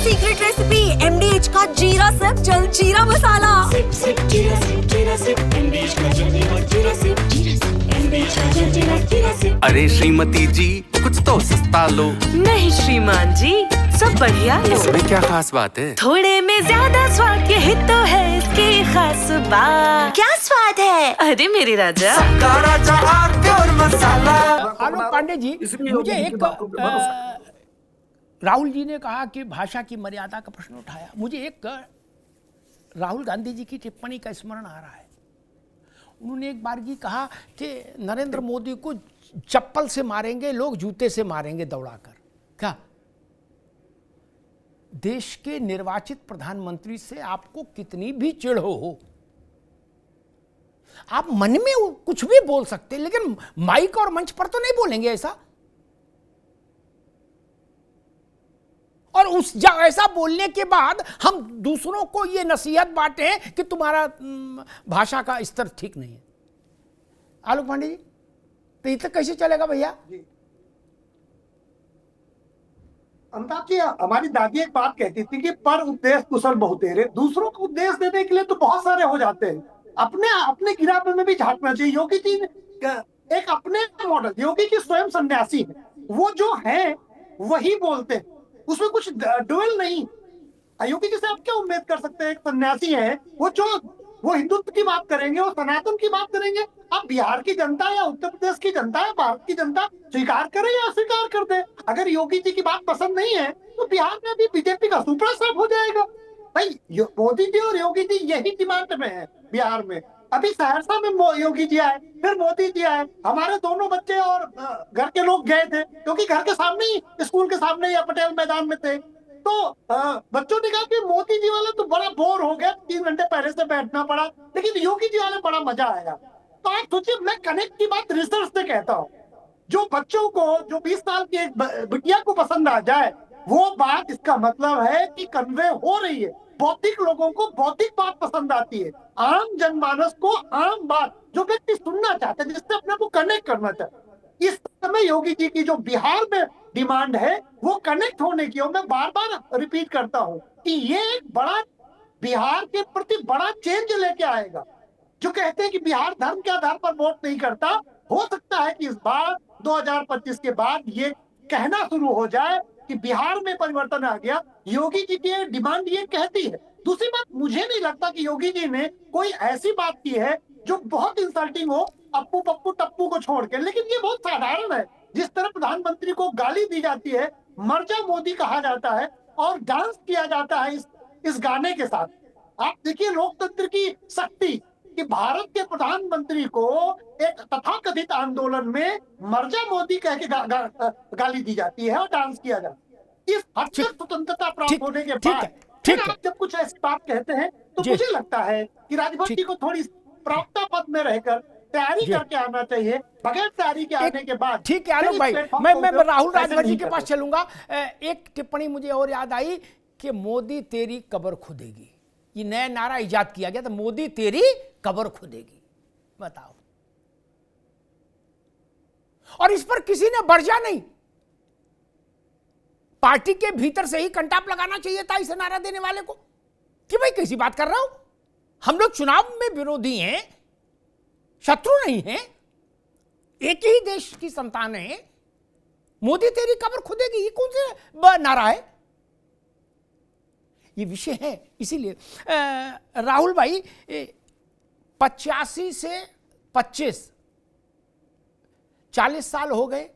Secret recipe MDH का जीरा SIP जल जीरा मसाला। सिप सिप जीरा सिप MDH का जल जीरा सिप MDH का जल जीरा सिप। अरे श्रीमती जी कुछ तो सस्ता लो। नहीं श्रीमान जी, सब बढ़िया लो। इसमें क्या खास बात है? थोड़े में ज्यादा स्वाद, यही तो है इसकी खास बात। क्या स्वाद है? अरे मेरे राजा, राजा और मसाला। आलोक पांडे जी, मुझे एक राहुल जी ने कहा कि भाषा की मर्यादा का प्रश्न उठाया। मुझे एक राहुल गांधी जी की टिप्पणी का स्मरण आ रहा है। उन्होंने एक बार जी कहा कि नरेंद्र मोदी को चप्पल से मारेंगे लोग, जूते से मारेंगे दौड़ाकर। क्या देश के निर्वाचित प्रधानमंत्री से आपको कितनी भी चिढ़ हो, आप मन में कुछ भी बोल सकते, लेकिन माइक और मंच पर तो नहीं बोलेंगे ऐसा। और ऐसा बोलने के बाद हम दूसरों को ये नसीहत बांटे कि तुम्हारा भाषा का स्तर ठीक नहीं है। आलोक पांडे जी, तो ये तक कैसे चलेगा भैया? अमिताभ जी, हमारी दादी एक बात कहती थी कि पर उपदेश कुशल बहुतेरे। दूसरों को उपदेश देने के लिए तो बहुत सारे हो जाते हैं, अपने अपने गिरावे में भी झांकना चाहिए। योगी जी एक अपने मॉडल, योगी जी स्वयं सन्यासी है, वो जो है वही बोलते हैं, उसमें कुछ डुअल नहीं। योगी जी से आप क्या उम्मीद कर सकते हैं? एक सन्यासी है, वो हिंदुत्व की बात करेंगे, वो सनातन की बात करेंगे। अब बिहार की जनता या उत्तर प्रदेश की जनता या भारत की जनता स्वीकार करे या अस्वीकार कर दे। अगर योगी जी की बात पसंद नहीं है तो बिहार में भी बीजेपी का सुपड़ा साफ हो जाएगा। भाई मोदी जी और योगी जी यही डिमांड में है बिहार में। अभी सहरसा में योगी जी आए, फिर मोदी जी आए, हमारे दोनों बच्चे और घर के लोग गए थे, क्योंकि घर के सामने ही, स्कूल के सामने ही पटेल मैदान में थे। तो बच्चों ने कहा कि मोदी जी वाला तो बड़ा बोर हो गया, 3 घंटे पहले से बैठना पड़ा, लेकिन योगी जी वाले बड़ा मजा आएगा। तो आप सोचिए, मैं कनेक्ट की बात रिसर्च से कहता हूँ। जो बच्चों को, जो 20 साल की एक बिटिया को पसंद आ जाए, वो बात, इसका मतलब है कि कन्वे हो रही है। बौद्धिक लोगों को बौद्धिक बात पसंद आती है, आम जनमानस को आम बात, जो व्यक्ति सुनना चाहते हैं, जिससे अपने को कनेक्ट करना चाहते हैं। इस समय योगी जी की जो बिहार में डिमांड है वो कनेक्ट होने की, और मैं बार बार रिपीट करता हूँ कि ये एक बड़ा बिहार के प्रति बड़ा चेंज लेके आएगा। जो कहते हैं कि बिहार धर्म के आधार पर वोट नहीं करता, हो सकता है कि इस बार 2025 के बाद ये कहना शुरू हो जाए कि बिहार में परिवर्तन आ गया। योगी जी की डिमांड ये कहती है। दूसरी बात, मुझे नहीं लगता कि योगी जी ने कोई ऐसी बात की है जो बहुत इंसल्टिंग हो, अप्पू पप्पू टप्पू को छोड़ के। लेकिन ये बहुत साधारण है। जिस तरह प्रधानमंत्री को गाली दी जाती है, मर जा मोदी कहा जाता है और डांस किया जाता है इस गाने के साथ। आप देखिए लोकतंत्र की शक्ति कि भारत के प्रधानमंत्री को एक तथाकथित आंदोलन में मर जा मोदी कह के गाली दी जाती है और डांस किया जाता है। इस हद तक स्वतंत्रता प्राप्त होने के बाद आप जब कुछ ऐसी बात कहते हैं तो मुझे लगता है कि राजभर जी को थोड़ी प्रवक्ता पद में रहकर तैयारी करके आना चाहिए। बगैर तैयारी के आने के बाद ठीक है आलोक भाई, मैं राहुल राजभर जी के पास चलूंगा। एक टिप्पणी मुझे और याद आई कि मोदी तेरी कब्र खुदेगी, ये नया नारा इजाद किया गया था, मोदी तेरी कब्र खुदेगी। बताओ, और इस पर किसी ने बरजा नहीं। पार्टी के भीतर से ही कंटाप लगाना चाहिए था इसे नारा देने वाले को कि भाई कैसी बात कर रहा हूं, हम लोग चुनाव में विरोधी हैं, शत्रु नहीं हैं, एक ही देश की संतान है। मोदी तेरी कब्र खुदेगी, ये कौन से नारा है? ये विषय है। इसीलिए राहुल भाई, 85 से 25 40 साल हो गए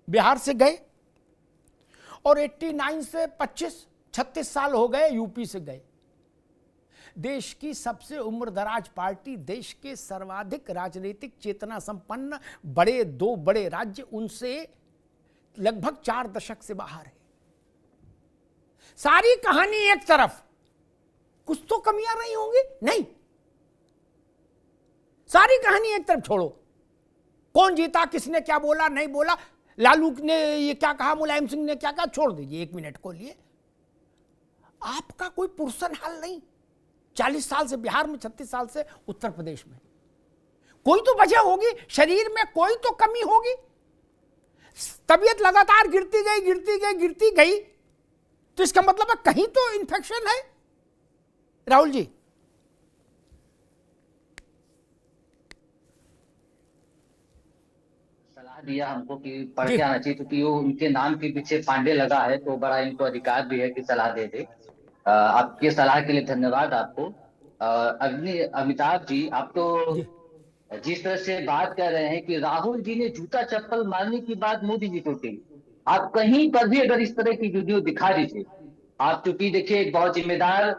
बिहार से गए, और 89 से 36 साल हो गए यूपी से गए। देश की सबसे उम्रदराज पार्टी, देश के सर्वाधिक राजनीतिक चेतना संपन्न दो बड़े राज्य, उनसे लगभग 4 दशक से बाहर है। सारी कहानी एक तरफ, कुछ तो कमियां नहीं होंगी? नहीं, सारी कहानी एक तरफ छोड़ो। कौन जीता, किसने क्या बोला नहीं बोला, लालू ने ये क्या कहा, मुलायम सिंह ने क्या कहा, छोड़ दीजिए 1 मिनट को लिए। आपका कोई पुरसन हाल नहीं। 40 साल से बिहार में, 36 साल से उत्तर प्रदेश में, कोई तो वजह होगी, शरीर में कोई तो कमी होगी। तबीयत लगातार गिरती गई, तो इसका मतलब है कहीं तो इन्फेक्शन है। राहुल जी, सलाह दिया हमको कि पढ़ के आना चाहिए, क्योंकि वो उनके नाम के पीछे पांडे लगा है, तो बड़ा इनको अधिकार भी है कि सलाह दे दे। आपके सलाह के लिए धन्यवाद आपको। अमिताभ जी, आप तो जिस तरह से बात कर रहे हैं कि राहुल जी ने जूता चप्पल मारने की बात मोदी जी को की, आप कहीं पर भी अगर इस तरह की वीडियो दिखा दीजिए। आप चूंकि देखिए एक बहुत जिम्मेदार,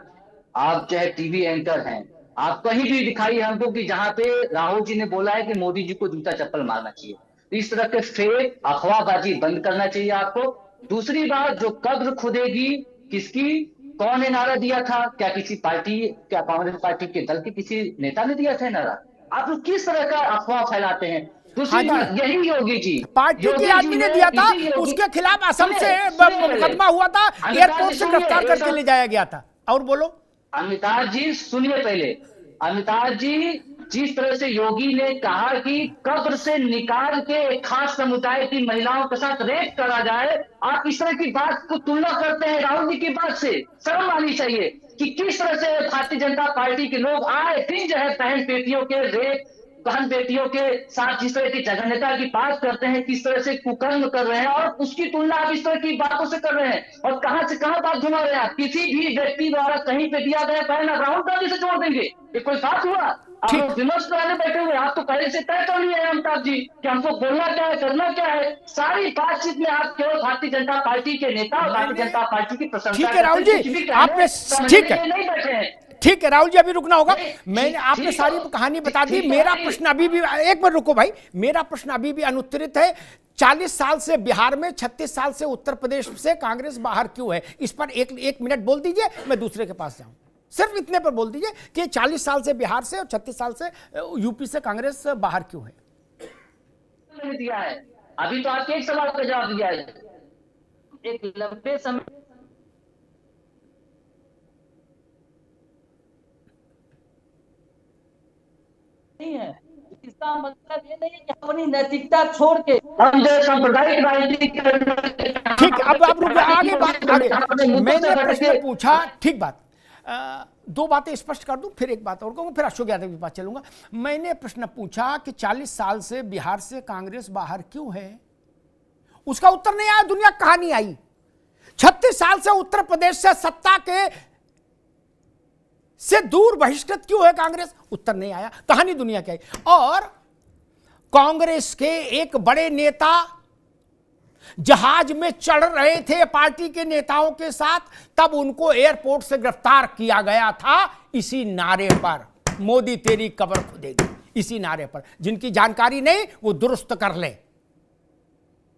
आप चाहे टीवी एंकर हैं, आप कहीं भी दिखाइए हमको कि जहां पे राहुल जी ने बोला है कि मोदी जी को जूता चप्पल मारना चाहिए। तो इस तरह के फेक अफवाहबाजी बंद करना चाहिए आपको। दूसरी बात, जो कब्र खुदेगी किसकी, कौन ने नारा दिया था? क्या किसी पार्टी, क्या कांग्रेस पार्टी के दल के किसी नेता ने दिया था नारा? आप लोग किस तरह का अफवाह फैलाते हैं? दूसरी बात, यही योगी जी, पार्टी के आदमी ने दिया था, उसके खिलाफ असम से मुकदमा हुआ था, एयरपोर्ट से गिरफ्तार करके ले जाया गया था। और बोलो। अमिताभ जी सुनिए पहले। अमिताभ जी, जिस तरह से योगी ने कहा कि कब्र से निकाल के एक खास समुदाय की महिलाओं के साथ रेप करा जाए, आप इस तरह की बात को तुलना करते हैं राहुल जी की बात से। शर्म आनी चाहिए कि किस तरह से भारतीय जनता पार्टी के लोग आए दिन जो है बहन बेटियों के रेप, बहन बेटियों के साथ जिस तरह की जघन्यता की बात करते हैं, किस तरह से कुकर्म कर रहे हैं, और उसकी तुलना आप इस तरह की बातों से कर रहे हैं। और कहां से कहां बात घुमा रहे हैं आप? किसी भी व्यक्ति द्वारा कहीं पे दिया गया बयान राहुल गांधी से जोड़ देंगे, ये कोई बात हुआ? आप लोग विमर्श कराने बैठे हुए, आप तो पहले से तय कर लिए हैं अमिताभ जी कि हमको बोलना क्या है, करना क्या है। सारी बातचीत में आप केवल भारतीय जनता पार्टी के नेता और भारतीय जनता पार्टी की प्रशंसा। ठीक है राहुल जी, आपने ठीक है, नहीं बैठे हैं। ठीक है राहुल जी, अभी रुकना होगा। मैंने आपने सारी कहानी बता दी। मेरा प्रश्न अभी भी, एक बार रुको भाई, मेरा प्रश्न अभी भी अनुत्तरित है। 40 साल से बिहार में, 36 साल से उत्तर प्रदेश से कांग्रेस बाहर क्यों है? इस पर एक मिनट बोल दीजिए, मैं दूसरे के पास जाऊं। सिर्फ इतने पर बोल दीजिए कि 40 साल से बिहार से और 36 साल से यूपी से कांग्रेस बाहर क्यों है? दिया है अभी तो आपके एक सवाल का जवाब दिया है। एक लंबे समय नहीं है, इसका मतलब ये नहीं है कि अपनी नैतिकता छोड़ के हम जो सांप्रदायिक राजनीति। ठीक, अब रुक, आगे बात, आगे मैंने प्रश्न पूछा, ठीक बात। दो बातें स्पष्ट कर दूं, फिर एक बात और कहूंगा, फिर अशोक यादव के पास चलूंगा। मैंने प्रश्न पूछा कि 40 साल से बिहार से कांग्रेस बाहर क्यों है? उसका उत्तर नहीं आया। दुनिया कहां नहीं आई? 36 साल से उत्तर प्रदेश से सत्ता के से दूर बहिष्कृत क्यों है कांग्रेस? उत्तर नहीं आया। कहानी दुनिया की आई। और कांग्रेस के एक बड़े नेता जहाज में चढ़ रहे थे पार्टी के नेताओं के साथ, तब उनको एयरपोर्ट से गिरफ्तार किया गया था इसी नारे पर, मोदी तेरी कब्र खुदेगी। इसी नारे पर। जिनकी जानकारी नहीं वो दुरुस्त कर ले,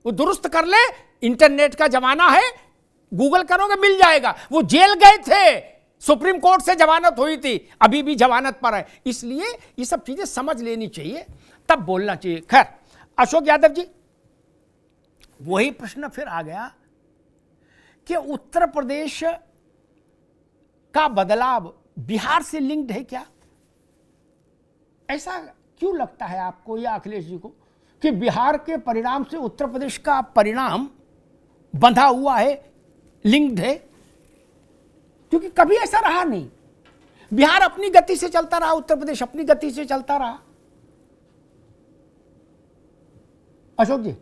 वो दुरुस्त कर ले। इंटरनेट का जमाना है, गूगल करोगे मिल जाएगा। वो जेल गए थे, सुप्रीम कोर्ट से जमानत हुई थी, अभी भी जमानत पर है। इसलिए ये सब चीजें समझ लेनी चाहिए, तब बोलना चाहिए। खैर, अशोक यादव जी, वही प्रश्न फिर आ गया कि उत्तर प्रदेश का बदलाव बिहार से लिंक्ड है क्या? ऐसा क्यों लगता है आपको या अखिलेश जी को कि बिहार के परिणाम से उत्तर प्रदेश का परिणाम बंधा हुआ है, लिंक्ड है? क्योंकि कभी ऐसा रहा नहीं। बिहार अपनी गति से चलता रहा, उत्तर प्रदेश अपनी गति से चलता रहा। अशोक जी।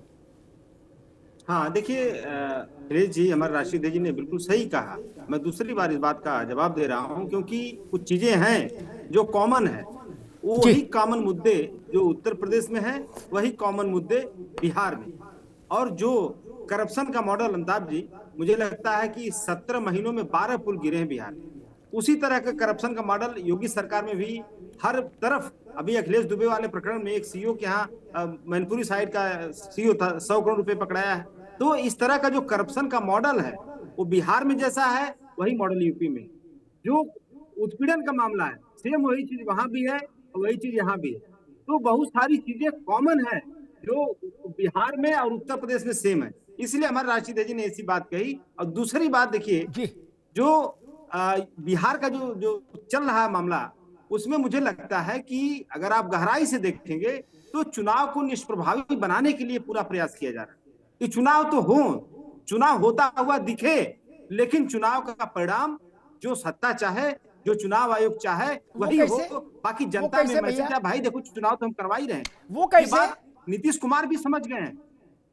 हाँ, देखिए अखिलेश जी, हमारे राष्ट्रीय अध्यक्ष जी ने बिल्कुल सही कहा। मैं दूसरी बार इस बात का जवाब दे रहा हूं, क्योंकि कुछ चीजें हैं जो कॉमन है। वही कॉमन मुद्दे जो उत्तर प्रदेश में है, वही कॉमन मुद्दे बिहार में। और जो करप्शन का मॉडल, अमिताभ जी, मुझे लगता है कि 17 महीनों में 12 पुल गिरे हैं बिहार में। उसी तरह का करप्शन का मॉडल योगी सरकार में भी हर तरफ। अभी अखिलेश दुबे वाले प्रकरण में एक सीईओ के यहाँ मैनपुरी साइड का सीईओ था, 100 करोड़ रुपए पकड़ाया है। तो इस तरह का जो करप्शन का मॉडल है वो बिहार में जैसा है, वही मॉडल यूपी में। जो उत्पीड़न का मामला है, सेम वही चीज वहां भी है और वही चीज यहाँ भी है। तो बहुत सारी चीजें कॉमन है जो बिहार में और उत्तर प्रदेश में सेम है। इसलिए हमारे राष्ट्रीय अध्यक्ष जी ने ऐसी बात कही। और दूसरी बात देखिए, जो बिहार का जो चल रहा है मामला, उसमें मुझे लगता है कि अगर आप गहराई से देखेंगे तो चुनाव को निष्प्रभावी बनाने के लिए पूरा प्रयास किया जा रहा है कि चुनाव तो हो, चुनाव होता हुआ दिखे, लेकिन चुनाव का परिणाम जो सत्ता चाहे, जो चुनाव आयोग चाहे वही हो। बाकी जनता में मैसेज है, भाई देखो चुनाव तो हम करवा ही रहे हैं। वो कैसे? नीतीश कुमार भी समझ गए हैं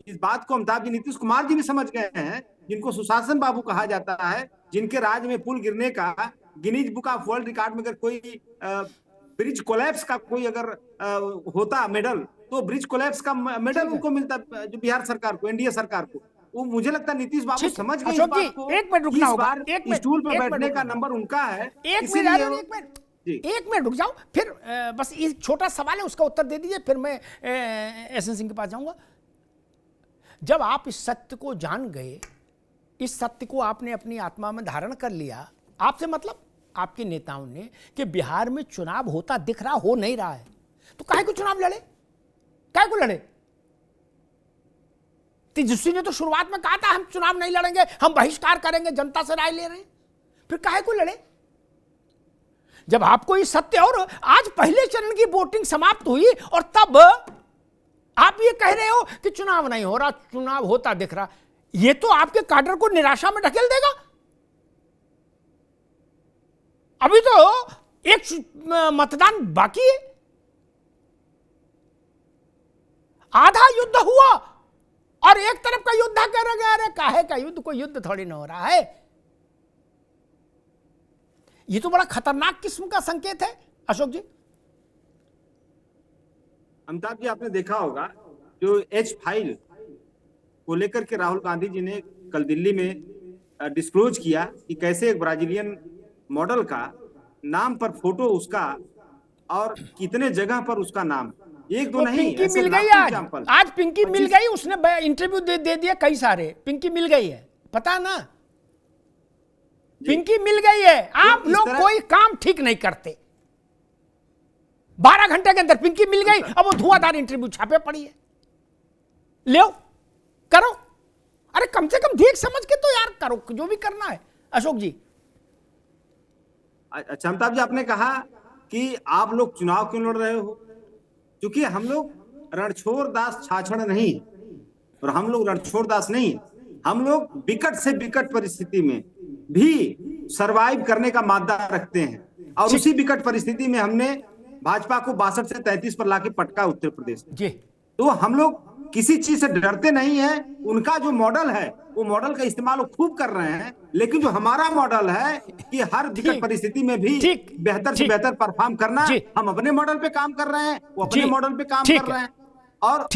इस बात को, अमिताभ जी, नीतीश कुमार जी भी समझ गए हैं, जिनको सुशासन बाबू कहा जाता है, जिनके राज में पुल गिरने का Guinness book of world record में अगर कोई ब्रिज कोलैप्स का कोई अगर होता मेडल, तो ब्रिज कोलैप्स का मेडल उनको मिलता, जो बिहार सरकार को, एनडीए सरकार को। वो मुझे लगता है नीतीश बाबू समझ गए इस बात को। एक मिनट रुकना होगा, एक स्टूल पर बैठने का नंबर उनका है। एक मिनट रुक जाओ, फिर बस एक छोटा सवाल है, उसका उत्तर दे दीजिए, फिर मैं एसएन सिंह के पास जाऊंगा। जब आप इस सत्य को जान गए, इस सत्य को आपने अपनी आत्मा में धारण कर लिया, आपसे मतलब आपके नेताओं ने कि बिहार में चुनाव होता दिख रहा, हो नहीं रहा है, तो काहे को चुनाव लड़े? काहे को लड़े? तेजस्वी ने तो शुरुआत में कहा था हम चुनाव नहीं लड़ेंगे, हम बहिष्कार करेंगे, जनता से राय ले रहे हैं, फिर काहे को लड़े? जब आपको ये सत्य, और आज पहले चरण की वोटिंग समाप्त हुई और तब आप ये कह रहे हो कि चुनाव नहीं हो रहा, चुनाव होता दिख रहा, ये तो आपके काडर को निराशा में ढकेल देगा। अभी तो एक मतदान बाकी है, आधा युद्ध हुआ और एक तरफ का युद्ध कर रहे, अरे काहे का युद्ध, कोई युद्ध थोड़ी ना हो रहा है। ये तो बड़ा खतरनाक किस्म का संकेत है अशोक जी। अमिताभ जी, आपने देखा होगा जो एच फाइल को लेकर के राहुल गांधी जी ने कल दिल्ली में डिस्क्लोज किया कि कैसे एक ब्राजीलियन मॉडल का नाम पर फोटो उसका और कितने जगह पर उसका नाम, एक दो नहीं, पिंकी मिल गई आज पिंकी मिल गई, उसने इंटरव्यू दे दिया कई सारे, पिंकी मिल गई है, पता ना, पिंकी मिल गई है। आप लोग कोई काम ठीक नहीं करते, 12 घंटे के अंदर पिंकी मिल गई, अब वो धुआंधार इंटरव्यू छापे पड़ी है, ले करो, अरे कम से कम देख समझ के तो यार करो जो भी करना है। अशोक जी, अच्छा अमिताभ जी, आपने कहा कि आप लोग चुनाव क्यों लड़ रहे हो, क्योंकि हम लोग रणछोड़ दास छाछड़ नहीं, और हम लोग रणछोड़ दास नहीं, हम लोग विकट से विकट परिस्थिति में भी सरवाइव करने का मादा रखते हैं, और उसी विकट परिस्थिति में हमने भाजपा को 62 से 33 पर लाके पटका उत्तर प्रदेश में। तो हम लोग किसी चीज से डरते नहीं है। उनका जो मॉडल है वो मॉडल का इस्तेमाल वो खूब कर रहे हैं, लेकिन जो हमारा मॉडल है कि हर विकट परिस्थिति में भी बेहतर से बेहतर परफॉर्म करना, हम अपने मॉडल पे काम कर रहे हैं, वो अपने मॉडल पे काम कर रहे हैं। और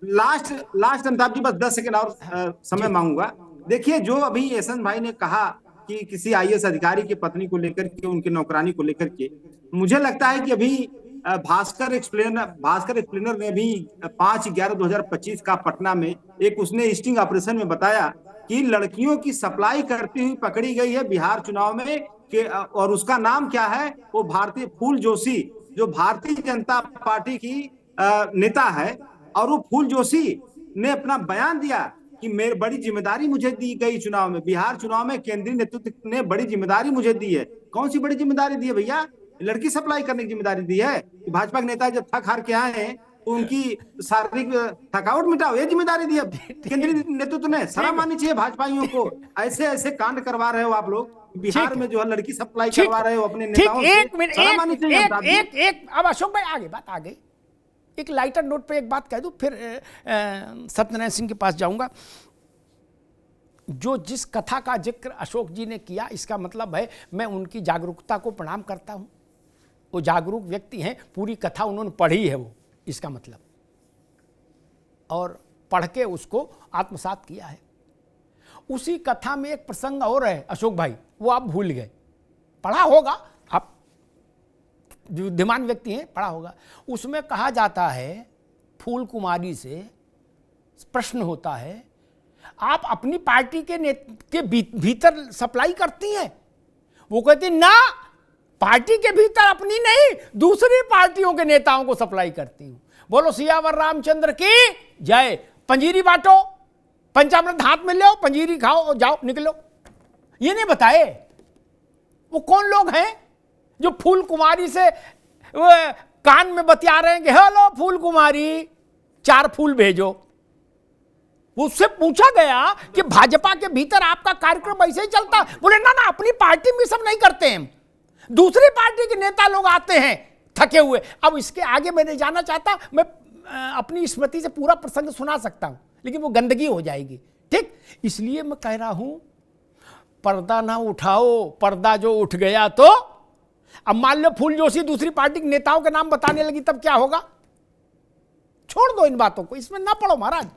लास्ट अमिताभ जी, बस 10 सेकंड और समय मांगूंगा। देखिए, जो अभी एसएन भाई ने कहा कि किसी आईएएस अधिकारी की पत्नी को लेकर के, उनकी नौकरानी को लेकर के, मुझे लगता है कि अभी भास्कर एक्सप्लेनर ने भी 5/11/2025 का पटना में एक उसने स्टिंग ऑपरेशन में बताया कि लड़कियों की सप्लाई करती हुई पकड़ी गई है बिहार चुनाव में कि, और उसका नाम क्या है, वो भारतीय फूल जोशी, जो भारतीय जनता पार्टी की नेता है। और वो फूल जोशी ने अपना बयान दिया कि मेरी बड़ी जिम्मेदारी मुझे दी गई चुनाव में, बिहार चुनाव में केंद्रीय नेतृत्व ने बड़ी जिम्मेदारी मुझे दी है। कौन सी बड़ी जिम्मेदारी दी है भैया? लड़की सप्लाई करने की जिम्मेदारी दी है। भाजपा के नेता जब थक हार के आए हैं तो उनकी शारीरिक थकावट मिटाओ, ये जिम्मेदारी दी है केंद्रीय नेतृत्व ने। शर्म आनी चाहिए भाजपाइयों को। ऐसे ऐसे कांड करवा रहे हो आप लोग बिहार में, जो है लड़की सप्लाई करवा रहे हो अपने नेताओं से। शर्म आनी चाहिए। अब अशोक भाई आगे बात आ गई, एक लाइटर नोट पे एक बात कह दूं, फिर सत्यनारायण सिंह के पास जाऊंगा। जो जिस कथा का जिक्र अशोक जी ने किया, इसका मतलब है मैं उनकी जागरूकता को प्रणाम करता हूं। वो जागरूक व्यक्ति हैं, पूरी कथा उन्होंने पढ़ी है वो, इसका मतलब, और पढ़ के उसको आत्मसात किया है। उसी कथा में एक प्रसंग और है अशोक भाई, वो आप भूल गए, पढ़ा होगा आप, बुद्धिमान व्यक्ति हैं, पढ़ा होगा। उसमें कहा जाता है, फूल कुमारी से प्रश्न होता है, आप अपनी पार्टी के भीतर सप्लाई करती हैं? वो कहती ना, पार्टी के भीतर अपनी नहीं, दूसरी पार्टियों के नेताओं को सप्लाई करती हूं। बोलो सियावर रामचंद्र की जय। पंजीरी बांटो, पंचामृत हाथ में लो, पंजीरी खाओ और जाओ निकलो। ये नहीं बताए वो कौन लोग हैं जो फूल कुमारी से कान में बतिया रहे हैं कि हेलो फूल कुमारी, 4 फूल भेजो। उससे पूछा गया कि भाजपा के भीतर आपका कार्यक्रम ऐसे ही चलता है? बोले ना ना, अपनी पार्टी में सब नहीं करते हैं, दूसरी पार्टी के नेता लोग आते हैं थके हुए। अब इसके आगे मैं नहीं जाना चाहता, मैं अपनी स्मृति से पूरा प्रसंग सुना सकता हूं, लेकिन वो गंदगी हो जाएगी, ठीक। इसलिए मैं कह रहा हूं, पर्दा ना उठाओ, पर्दा जो उठ गया तो अब मान लो फूल जोशी दूसरी पार्टी के नेताओं के नाम बताने लगी, तब क्या होगा? छोड़ दो इन बातों को, इसमें ना पड़ो महाराज।